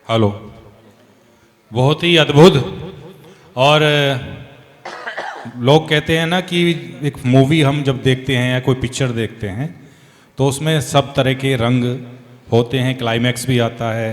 Hello. बहुत ही अद्भुत। और लोग कहते हैं ना कि एक मूवी हम जब देखते हैं या कोई पिक्चर देखते हैं तो उसमें सब तरह के रंग होते हैं, क्लाइमैक्स भी आता है,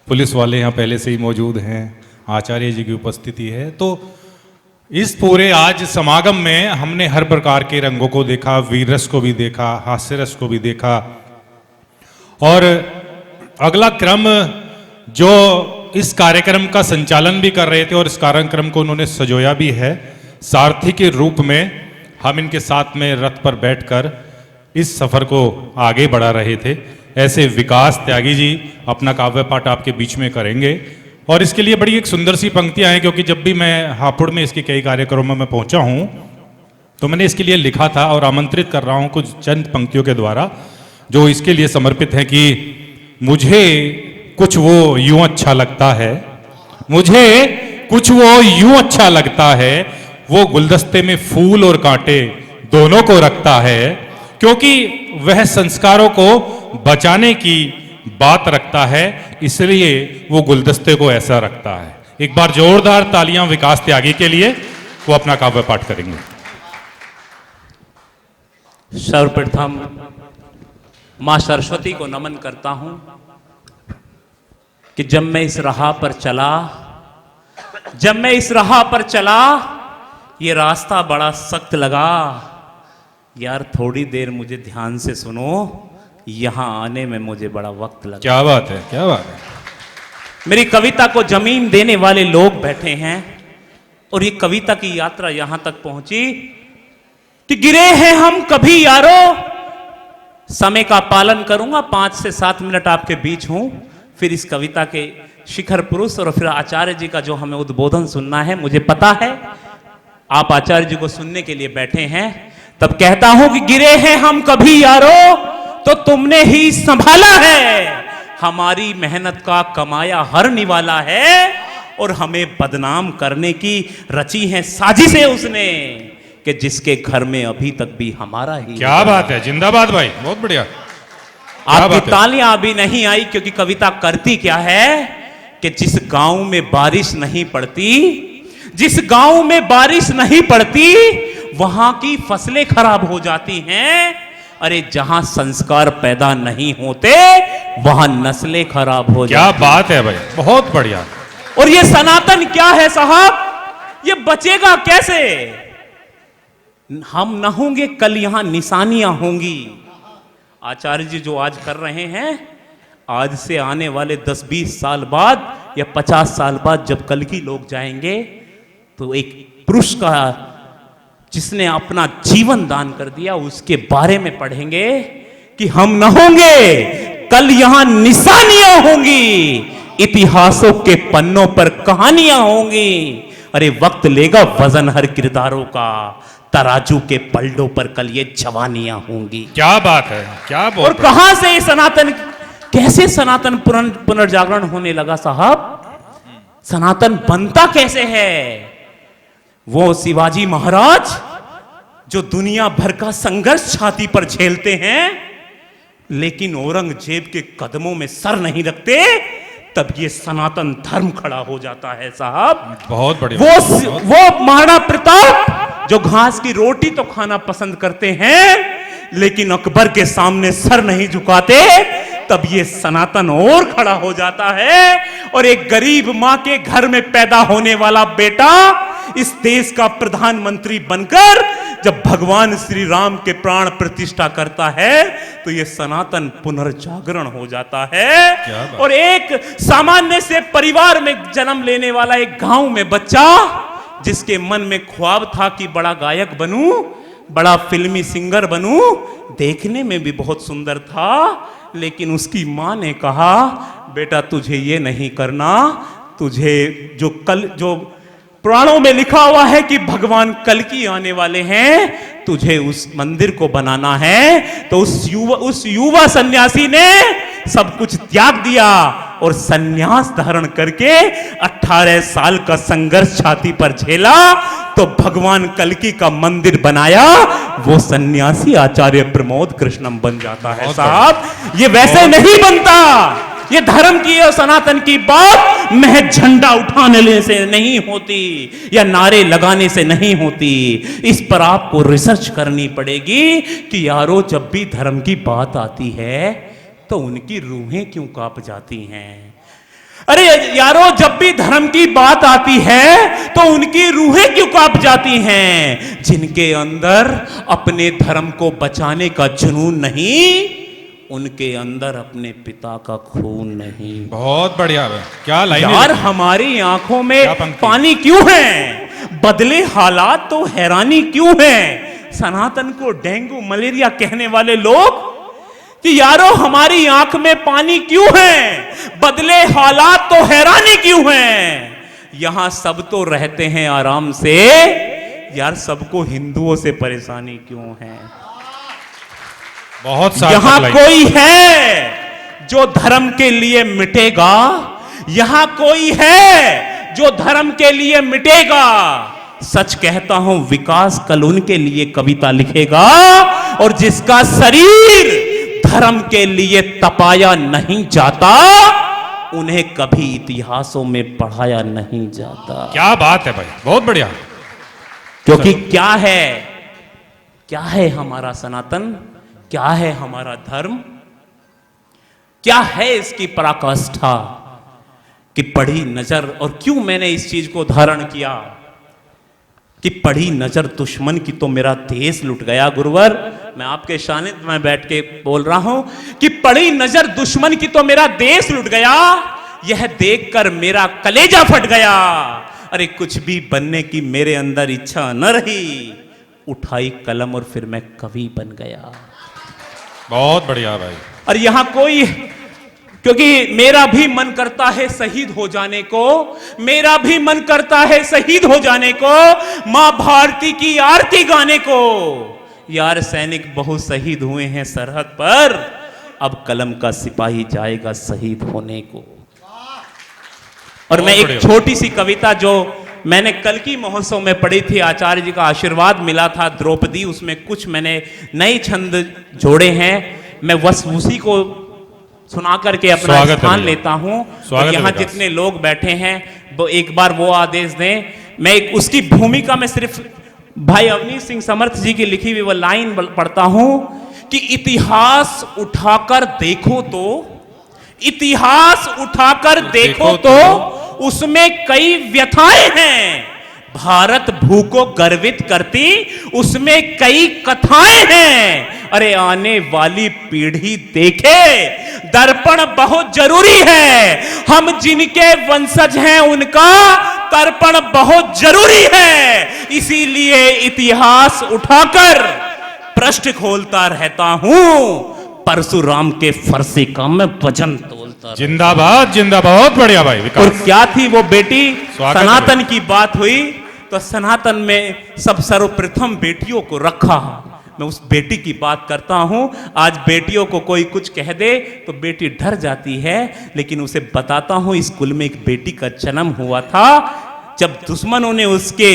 पुलिस वाले यहाँ पहले से ही मौजूद हैं, आचार्य जी की उपस्थिति है। तो इस पूरे आज समागम में हमने हर प्रकार के रंगों को देखा, वीर रस को भी देखा, हास्य रस को भी देखा। और अगला क्रम जो इस कार्यक्रम का संचालन भी कर रहे थे और इस कार्यक्रम को उन्होंने सजोया भी है, सारथी के रूप में हम इनके साथ में रथ पर बैठकर इस सफर को आगे बढ़ा रहे थे। ऐसे विकास त्यागी जी अपना काव्य पाठ आपके बीच में करेंगे और इसके लिए बड़ी एक सुंदर सी पंक्तियां हैं, क्योंकि जब भी मैं हापुड़ में इसके कई कार्यक्रमों में पहुंचा हूं तो मैंने इसके लिए लिखा था और आमंत्रित कर रहा हूं कुछ चंद पंक्तियों के द्वारा जो इसके लिए समर्पित है कि मुझे कुछ वो यूं अच्छा लगता है, मुझे कुछ वो यूं अच्छा लगता है, वो गुलदस्ते में फूल और कांटे दोनों को रखता है, क्योंकि वह संस्कारों को बचाने की बात रखता है, इसलिए वो गुलदस्ते को ऐसा रखता है। एक बार जोरदार तालियां विकास त्यागी के लिए, वो अपना काव्य पाठ करेंगे। सर्वप्रथम मां सरस्वती को नमन करता हूं कि जब मैं इस राह पर चला ये रास्ता बड़ा सख्त लगा। यार थोड़ी देर मुझे ध्यान से सुनो, यहां आने में मुझे बड़ा वक्त लगा। क्या बात है, क्या बात है। मेरी कविता को जमीन देने वाले लोग बैठे हैं और ये कविता की यात्रा यहां तक पहुंची कि गिरे हैं हम कभी यारो। समय का पालन करूंगा, 5 से 7 मिनट आपके बीच हूं, फिर इस कविता के शिखर पुरुष और फिर आचार्य जी का जो हमें उद्बोधन सुनना है। मुझे पता है आप आचार्य जी को सुनने के लिए बैठे हैं। तब कहता हूं कि गिरे हैं हम कभी यारो तो तुमने ही संभाला है, हमारी मेहनत का कमाया हर निवाला है, और हमें बदनाम करने की रची है साजिशें उसने कि जिसके घर में अभी तक भी हमारा ही। क्या बात है, जिंदाबाद भाई, बहुत बढ़िया। आपकी तालियां अभी नहीं आई क्योंकि कविता करती क्या है कि जिस गांव में बारिश नहीं पड़ती, जिस गांव में बारिश नहीं पड़ती वहां की फसलें खराब हो जाती हैं। अरे जहां संस्कार पैदा नहीं होते वहां नस्लें खराब हो जाती। क्या बात है भाई, बहुत बढ़िया। और ये सनातन क्या है साहब, ये बचेगा कैसे? हम न होंगे कल यहां निशानियां होंगी। आचार्य जी जो आज कर रहे हैं, आज से आने वाले 10-20 साल बाद या 50 साल बाद जब कल की लोग जाएंगे तो एक पुरुष का जिसने अपना जीवन दान कर दिया उसके बारे में पढ़ेंगे कि हम न होंगे कल यहां निशानियां होंगी, इतिहासों के पन्नों पर कहानियां होंगी। अरे वक्त लेगा वजन हर किरदारों का, तराजू के पलड़ों पर कल ये जवानियां होंगी। क्या बात है, क्या बात। और कहां से ये सनातन, कैसे सनातन पुनर्जागरण होने लगा साहब? सनातन बनता कैसे है? वो शिवाजी महाराज जो दुनिया भर का संघर्ष छाती पर झेलते हैं लेकिन औरंगजेब के कदमों में सर नहीं रखते, तब ये सनातन धर्म खड़ा हो जाता है साहब। बहुत बढ़िया। वो महाराणा प्रताप जो घास की रोटी तो खाना पसंद करते हैं लेकिन अकबर के सामने सर नहीं झुकाते, तब ये सनातन और खड़ा हो जाता है। और एक गरीब मां के घर में पैदा होने वाला बेटा इस देश का प्रधानमंत्री बनकर जब भगवान श्री राम के प्राण प्रतिष्ठा करता है तो ये सनातन पुनर्जागरण हो जाता है। और एक सामान्य से परिवार में जन्म लेने वाला एक गांव में बच्चा जिसके मन में ख्वाब था कि बड़ा गायक बनूं, बड़ा फिल्मी सिंगर बनूं, देखने में भी बहुत सुंदर था, लेकिन उसकी मां ने कहा बेटा तुझे ये नहीं करना, तुझे जो पुराणों में लिखा हुआ है कि भगवान कल की आने वाले हैं, तुझे उस मंदिर को बनाना है। तो उस युवा सन्यासी ने सब कुछ त्याग दिया और सन्यास धारण करके 18 साल का संघर्ष छाती पर झेला, तो भगवान कल्कि का मंदिर बनाया। वो सन्यासी आचार्य प्रमोद कृष्णम बन जाता है। साहब, ये वैसे नहीं बनता। ये धर्म की और सनातन की बात महज झंडा उठाने से नहीं होती या नारे लगाने से नहीं होती। इस पर आपको रिसर्च करनी पड़ेगी कि यारो, जब भी धर्म की बात आती है तो उनकी रूहें क्यों कांप जाती हैं। अरे यारो, जब भी धर्म की बात आती है तो उनकी रूहें क्यों कांप जाती हैं, जिनके अंदर अपने धर्म को बचाने का जुनून नहीं, उनके अंदर अपने पिता का खून नहीं। बहुत बढ़िया है, क्या लाइन यार, हमारी आंखों में पानी क्यों है, बदले हालात तो हैरानी क्यों है। सनातन को डेंगू मलेरिया कहने वाले लोग कि यारो, हमारी आंख में पानी क्यों है, बदले हालात तो हैरानी क्यों है। यहां सब तो रहते हैं आराम से, यार सबको हिंदुओं से परेशानी क्यों है। बहुत सारा यहां कोई है जो धर्म के लिए मिटेगा, यहां कोई है जो धर्म के लिए मिटेगा। सच कहता हूं, विकास कल उनके लिए कविता लिखेगा और जिसका शरीर धर्म के लिए तपाया नहीं जाता, उन्हें कभी इतिहासों में पढ़ाया नहीं जाता। क्या बात है भाई, बहुत बढ़िया। क्योंकि क्या है हमारा सनातन, क्या है हमारा धर्म, क्या है इसकी पराकाष्ठा कि पढ़ी नजर। और क्यों मैंने इस चीज को धारण किया कि पढ़ी नजर दुश्मन की तो मेरा देश लुट गया। गुरुवर, मैं आपके सानिध्य में बैठ के बोल रहा हूं कि पढ़ी नजर दुश्मन की तो मेरा देश लुट गया, यह देखकर मेरा कलेजा फट गया। अरे कुछ भी बनने की मेरे अंदर इच्छा न रही, उठाई कलम और फिर मैं कवि बन गया। बहुत बढ़िया भाई। और यहां कोई, क्योंकि मेरा भी मन करता है शहीद हो जाने को, मेरा भी मन करता है शहीद हो जाने को, मां भारती की आरती गाने को। यार, सैनिक बहुत शहीद हुए हैं सरहद पर, अब कलम का सिपाही जाएगा शहीद होने को। और मैं एक छोटी सी कविता जो मैंने कल्कि महोत्सव में पढ़ी थी, आचार्य जी का आशीर्वाद मिला था, द्रौपदी, उसमें कुछ मैंने नए छंद जोड़े हैं। मैं बस उसी को सुना करके अपना स्थान लेता हूं। और यहां जितने लोग बैठे हैं वो एक बार वो आदेश दें, मैं उसकी भूमिका में सिर्फ भाई अवनीश सिंह समर्थ जी की लिखी हुई वो लाइन पढ़ता हूं कि इतिहास उठाकर देखो तो, इतिहास उठाकर देखो तो उसमें कई व्यथाएं हैं। भारत भू को गर्वित करती उसमें कई कथाएं हैं। अरे आने वाली पीढ़ी देखे, दर्पण बहुत जरूरी है। हम जिनके वंशज हैं उनका तर्पण बहुत जरूरी है। इसीलिए इतिहास उठाकर पृष्ठ खोलता रहता हूं, परशुराम के फरसे का मैं वजन तोलता। जिंदाबाद जिंदाबाद, बहुत बढ़िया भाई। विकास। और क्या थी वो बेटी, सनातन की बात हुई तो सनातन में सब सर्वप्रथम बेटियों को रखा। मैं उस बेटी की बात करता हूं। आज बेटियों को कोई कुछ कह दे तो बेटी डर जाती है, लेकिन उसे बताता हूं इस कुल में एक बेटी का जन्म हुआ था। जब दुश्मनों ने उसके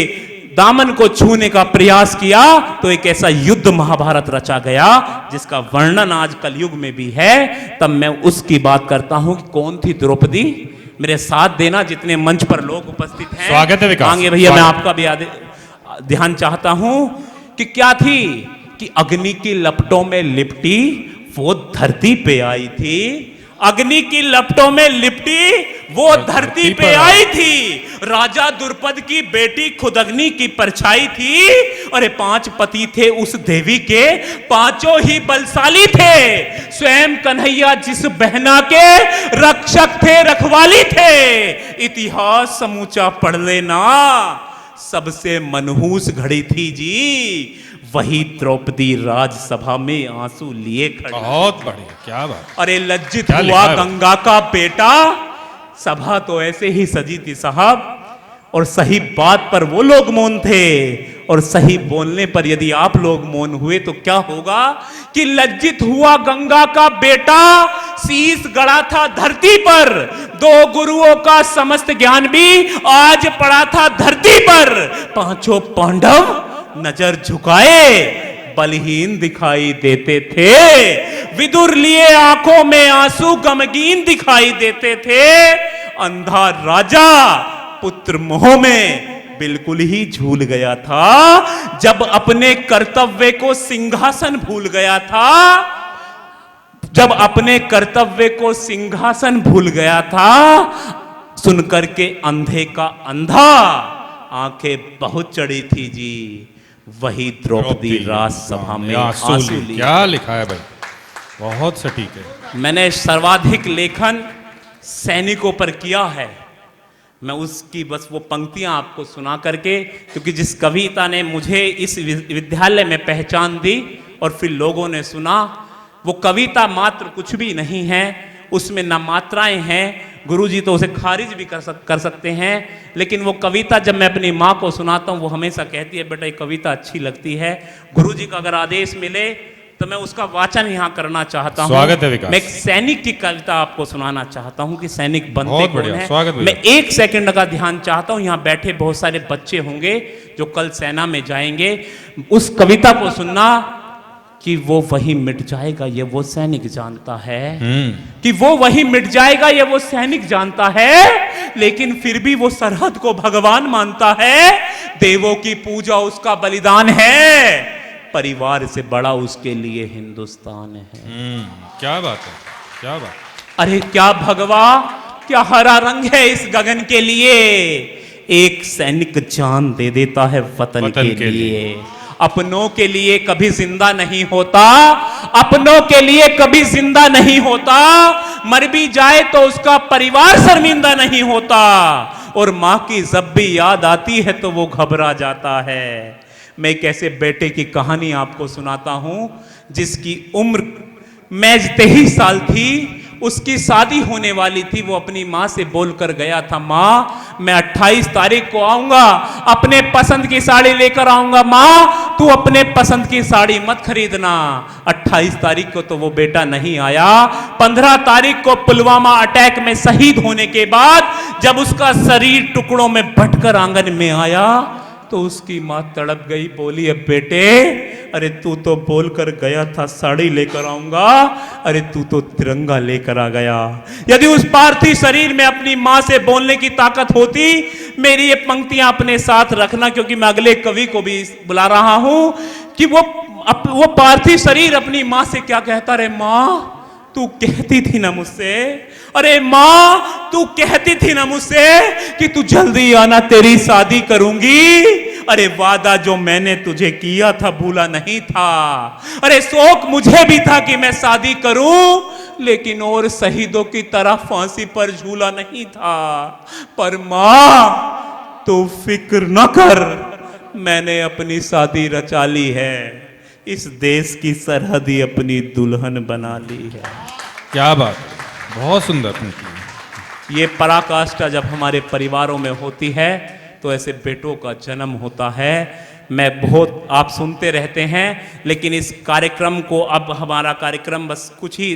दामन को छूने का प्रयास किया तो एक ऐसा युद्ध महाभारत रचा गया जिसका वर्णन आज कलयुग में भी है। तब मैं उसकी बात करता हूं कि कौन थी द्रौपदी। मेरे साथ देना जितने मंच पर लोग उपस्थित हैं। स्वागत है विकास। आगे भैया, मैं आपका भी ध्यान चाहता हूं कि क्या थी कि अग्नि की लपटों में लिपटी वो धरती पे आई थी। अग्नि की लपटों में लिपटी वो धरती पे आई थी। राजा द्रुपद की बेटी खुद अग्नि की परछाई थी। अरे 5 पति थे उस देवी के, पांचों ही बलशाली थे। स्वयं कन्हैया जिस बहना के रक्षक थे, रखवाली थे। इतिहास समूचा पढ़ लेना, सबसे मनहूस घड़ी थी जी वही द्रौपदी राज्यसभा में आंसू लिए खड़ी। बहुत बढ़िया, क्या बात। अरे लज्जित हुआ गंगा का बेटा, सभा तो ऐसे ही सजी थी साहब। और सही बात पर वो लोग मौन थे और सही बोलने पर यदि आप लोग मौन हुए तो क्या होगा कि लज्जित हुआ गंगा का बेटा, शीश गड़ा था धरती पर, 2 गुरुओं का समस्त ज्ञान भी आज पड़ा था धरती पर। 5 पांडव नजर झुकाए बलहीन दिखाई देते थे, विदुर लिए आंखों में आंसू गमगीन दिखाई देते थे। अंधा राजा पुत्र मोह में बिल्कुल ही झूल गया था, जब अपने कर्तव्य को सिंहासन भूल गया था, जब अपने कर्तव्य को सिंहासन भूल गया था। सुनकर के अंधे का अंधा आंखें बहुत चढ़ी थी जी, वही द्रौपदी राजसभा में आंसू लिए। क्या लिखा है भाई, बहुत सटीक है। मैंने सर्वाधिक लेखन सैनिकों पर किया है। मैं उसकी बस वो पंक्तियां आपको सुना करके, क्योंकि जिस कविता ने मुझे इस विद्यालय में पहचान दी और फिर लोगों ने सुना, वो कविता मात्र कुछ भी नहीं है, उसमें ना मात्राएं हैं, गुरुजी तो उसे खारिज भी कर सकते हैं, लेकिन वो कविता जब मैं अपनी माँ को सुनाता हूँ वो हमेशा कहती है बेटा ये कविता अच्छी लगती है। गुरुजी का अगर आदेश मिले तो मैं उसका वाचन यहाँ करना चाहता हूँ। स्वागत है विकास। मैं एक सैनिक की कविता आपको सुनाना चाहता हूँ कि सैनिक बनते बहुत कौन बढ़िया, है। स्वागत मैं 1 सेकंड का ध्यान चाहता हूँ, यहाँ बैठे बहुत सारे बच्चे होंगे जो कल सेना में जाएंगे, उस कविता को सुनना कि वो वही मिट जाएगा ये वो सैनिक जानता है, कि वो वही मिट जाएगा ये वो सैनिक जानता है, लेकिन फिर भी वो सरहद को भगवान मानता है। देवों की पूजा उसका बलिदान है, परिवार से बड़ा उसके लिए हिंदुस्तान है। क्या बात है, क्या बात। अरे क्या भगवा, क्या हरा रंग है इस गगन के लिए, एक सैनिक जान दे देता है वतन के लिए। अपनों के लिए कभी जिंदा नहीं होता, अपनों के लिए कभी जिंदा नहीं होता, मर भी जाए तो उसका परिवार शर्मिंदा नहीं होता, और मां की जब भी याद आती है तो वो घबरा जाता है। मैं एक ऐसे बेटे की कहानी आपको सुनाता हूं जिसकी उम्र महज 23 साल थी, उसकी शादी होने वाली थी। वो अपनी माँ से बोलकर गया था, माँ मैं 28 तारीख को आऊंगा, अपने पसंद की साड़ी लेकर आऊंगा, माँ तू अपने पसंद की साड़ी मत खरीदना। 28 तारीख को तो वो बेटा नहीं आया। 15 तारीख को पुलवामा अटैक में शहीद होने के बाद जब उसका शरीर टुकड़ों में बंटकर आंगन में आया तो उसकी मां तड़प गई, बोली अब बेटे अरे तू तो बोल कर गया था साड़ी लेकर आऊंगा, अरे तू तो तिरंगा लेकर आ गया। यदि उस पार्थिव शरीर में अपनी मां से बोलने की ताकत होती, मेरी ये पंक्तियां अपने साथ रखना, क्योंकि मैं अगले कवि को भी बुला रहा हूं कि वो पार्थिव शरीर अपनी मां से क्या कहता, रे मां तू कहती थी ना मुझसे, अरे मां तू कहती थी ना मुझसे कि तू जल्दी आना तेरी शादी करूंगी, अरे वादा जो मैंने तुझे किया था भूला नहीं था, अरे शौक मुझे भी था कि मैं शादी करूं, लेकिन और शहीदों की तरह फांसी पर झूला नहीं था। पर मां तू फिक्र न कर, मैंने अपनी शादी रचा ली है, इस देश की सरहद ही अपनी दुल्हन बना ली है। क्या बात, बहुत सुंदर। ये पराकाष्ठा जब हमारे परिवारों में होती है तो ऐसे बेटों का जन्म होता है। मैं बहुत, आप सुनते रहते हैं, लेकिन इस कार्यक्रम को, अब हमारा कार्यक्रम बस कुछ ही